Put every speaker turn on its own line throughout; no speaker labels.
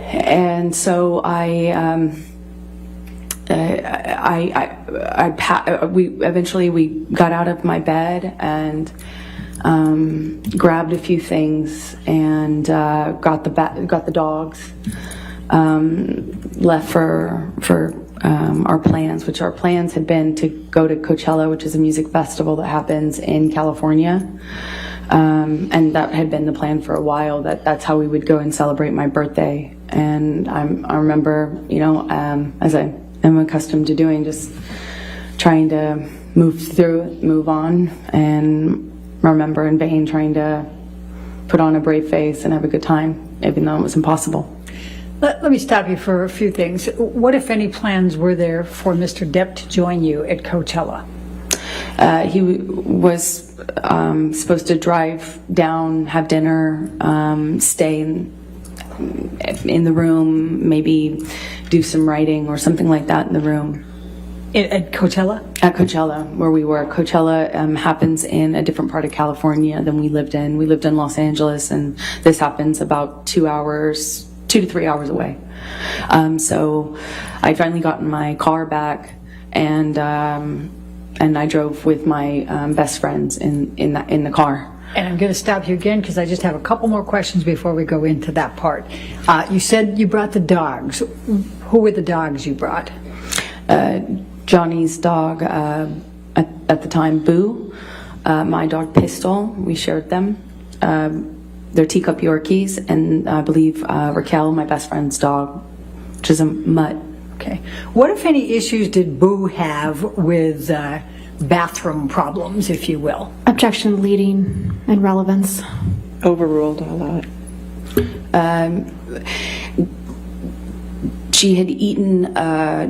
And so we got out of my bed and grabbed a few things and got the dogs, left for our plans, which our plans had been to go to Coachella, which is a music festival that happens in California. And that had been the plan for a while, that's how we would go and celebrate my birthday. And I remember, as I am accustomed to doing, just trying to move on, and remember in vain trying to put on a brave face and have a good time, even though it was impossible.
Let me stop you for a few things. What, if any, plans were there for Mr. Depp to join you at Coachella?
He was supposed to drive down, have dinner, stay in the room, maybe do some writing or something like that in the room.
At Coachella? At
Coachella, where we were. Coachella happens in a different part of California than we lived in. We lived in Los Angeles, and this happens about 2 to 3 hours away. So I finally got in my car back, and I drove with my best friends in the car.
And I'm going to stop you again because I just have a couple more questions before we go into that part. You said you brought the dogs. Who were the dogs you brought?
Johnny's dog, at the time, Boo. My dog, Pistol. We shared them. They're teacup Yorkies, and I believe Raquel, my best friend's dog, which is a mutt.
Okay. What, if any, issues did Boo have with bathroom problems, if you will?
Objection, leading, and relevance.
Overruled all that.
She had eaten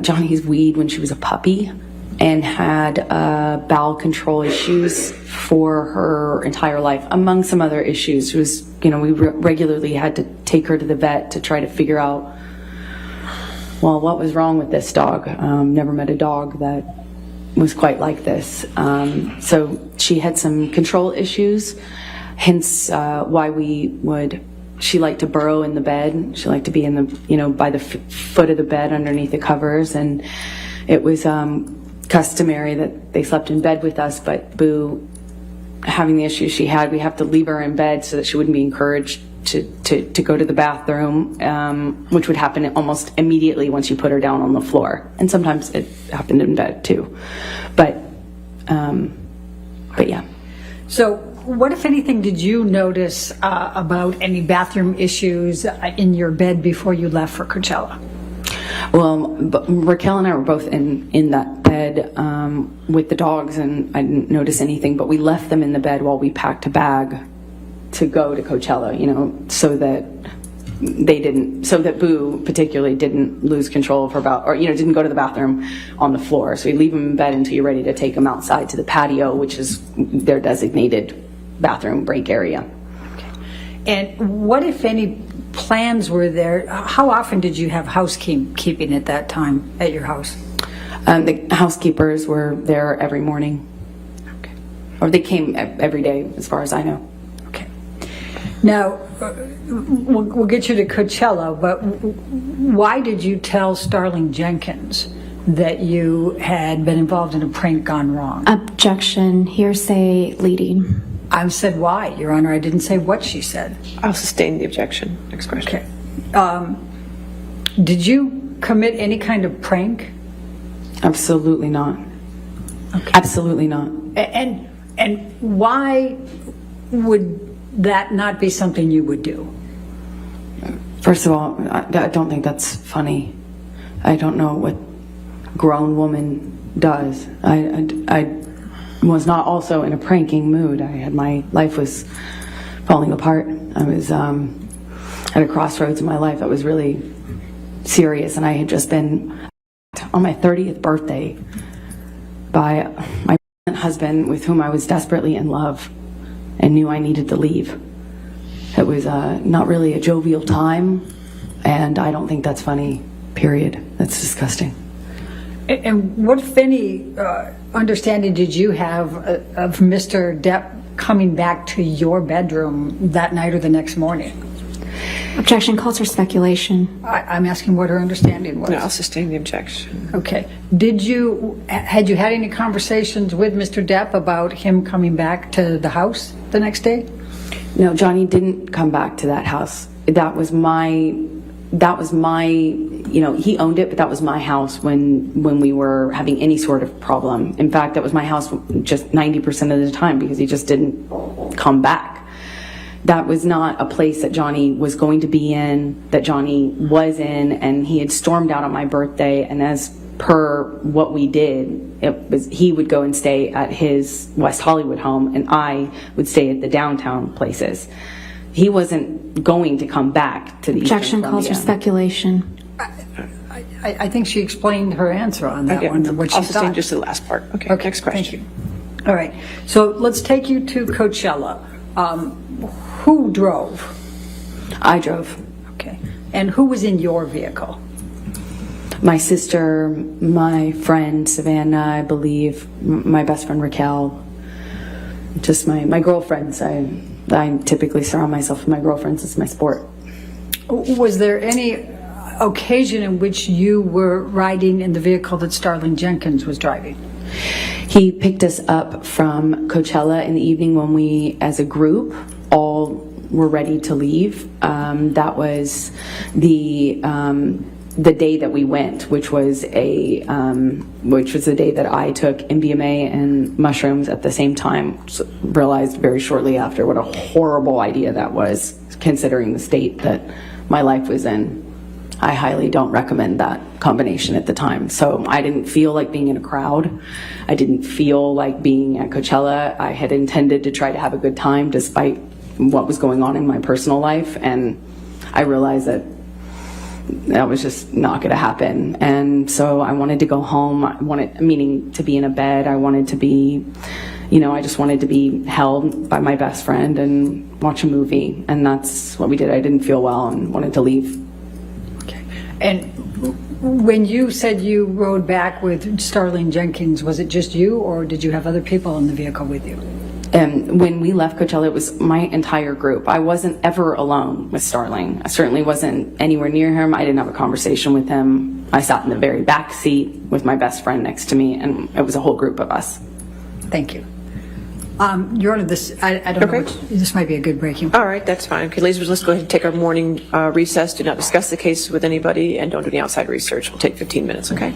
Johnny's weed when she was a puppy and had bowel control issues for her entire life, among some other issues. She was, we regularly had to take her to the vet to try to figure out, well, what was wrong with this dog. Never met a dog that was quite like this. So she had some control issues, hence why she liked to burrow in the bed. She liked to be in the, by the foot of the bed underneath the covers. And it was customary that they slept in bed with us, but Boo, having the issues she had, we have to leave her in bed so that she wouldn't be encouraged to go to the bathroom, which would happen almost immediately once you put her down on the floor. And sometimes it happened in bed too. But yeah. So
what, if anything, did you notice about any bathroom issues in your bed before you left for Coachella?
Well, Raquel and I were both in that bed with the dogs, and I didn't notice anything, but we left them in the bed while we packed a bag to go to Coachella, so that Boo particularly didn't lose control of her didn't go to the bathroom on the floor. So we leave them in bed until you're ready to take them outside to the patio, which is their designated bathroom break area.
Okay. And what, if any, plans were there? How often did you have housekeeping at that time at your house?
The housekeepers were there every morning. Okay. Or they came every day, as far as I know.
Okay. Now, we'll get you to Coachella, but why did you tell Starling Jenkins that you had been involved in a prank gone wrong?
Objection, hearsay, leading.
I said why, Your Honor. I didn't say what she said.
I'll sustain the objection. Next question.
Okay. Did you commit any kind of prank?
Absolutely not. Okay. Absolutely not.
And why would that not be something you would do?
First of all, I don't think that's funny. I don't know what grown woman does. I was not also in a pranking mood. My life was falling apart. I was at a crossroads in my life that was really serious, and I had just been on my 30th birthday by my husband, with whom I was desperately in love and knew I needed to leave. It was not really a jovial time, and I don't think that's funny, period. That's disgusting.
And what, if any, understanding did you have of Mr. Depp coming back to your bedroom that night or the next morning?
Objection calls for speculation.
I'm asking what her understanding was.
No, I'll sustain the objection.
Okay. Had you had any conversations with Mr. Depp about him coming back to the house the next day?
No, Johnny didn't come back to that house. That was my, he owned it, but that was my house when we were having any sort of problem. In fact, that was my house just 90% of the time because he just didn't come back. That was not a place that Johnny was going to be in, that Johnny was in, and he had stormed out on my birthday, and as per what we did, he would go and stay at his West Hollywood home, and I would stay at the downtown places. He wasn't going to come back to the
Objection calls for speculation.
I think she explained her answer on that
Okay.
one, what she
I'll sustain
thought.
just the last part. Okay, next question.
Thank you. All right, so let's take you to Coachella. Who drove?
I drove.
Okay, and who was in your vehicle?
My sister, my friend Savannah, I believe, my best friend Raquel, just my girlfriends. I typically surround myself with my girlfriends. It's my sport.
Was there any occasion in which you were riding in the vehicle that Starling Jenkins was driving?
He picked us up from Coachella in the evening when we, as a group, all were ready to leave. That was the day that we went, which was the day that I took MDMA and mushrooms at the same time. So realized very shortly after what a horrible idea that was, considering the state that my life was in. I highly don't recommend that combination at the time. So I didn't feel like being in a crowd. I didn't feel like being at Coachella. I had intended to try to have a good time despite what was going on in my personal life. And I realized that was just not going to happen. And so I wanted to go home. Meaning to be in a bed. I wanted to be, I just wanted to be held by my best friend and watch a movie. And that's what we did. I didn't feel well and wanted to leave.
And when you said you rode back with Starling Jenkins, was it just you, or did you have other people in the vehicle with you?
And when we left Coachella, it was my entire group. I wasn't ever alone with Starling. I certainly wasn't anywhere near him. I didn't have a conversation with him. I sat in the very back seat with my best friend next to me, and it was a whole group of us.
Thank you. Your Honor, I don't know, this might be a good breaking point.
All right, that's fine. Okay, ladies, let's go ahead and take our morning recess. Do not discuss the case with anybody and don't do any outside research. We'll take 15 minutes, okay?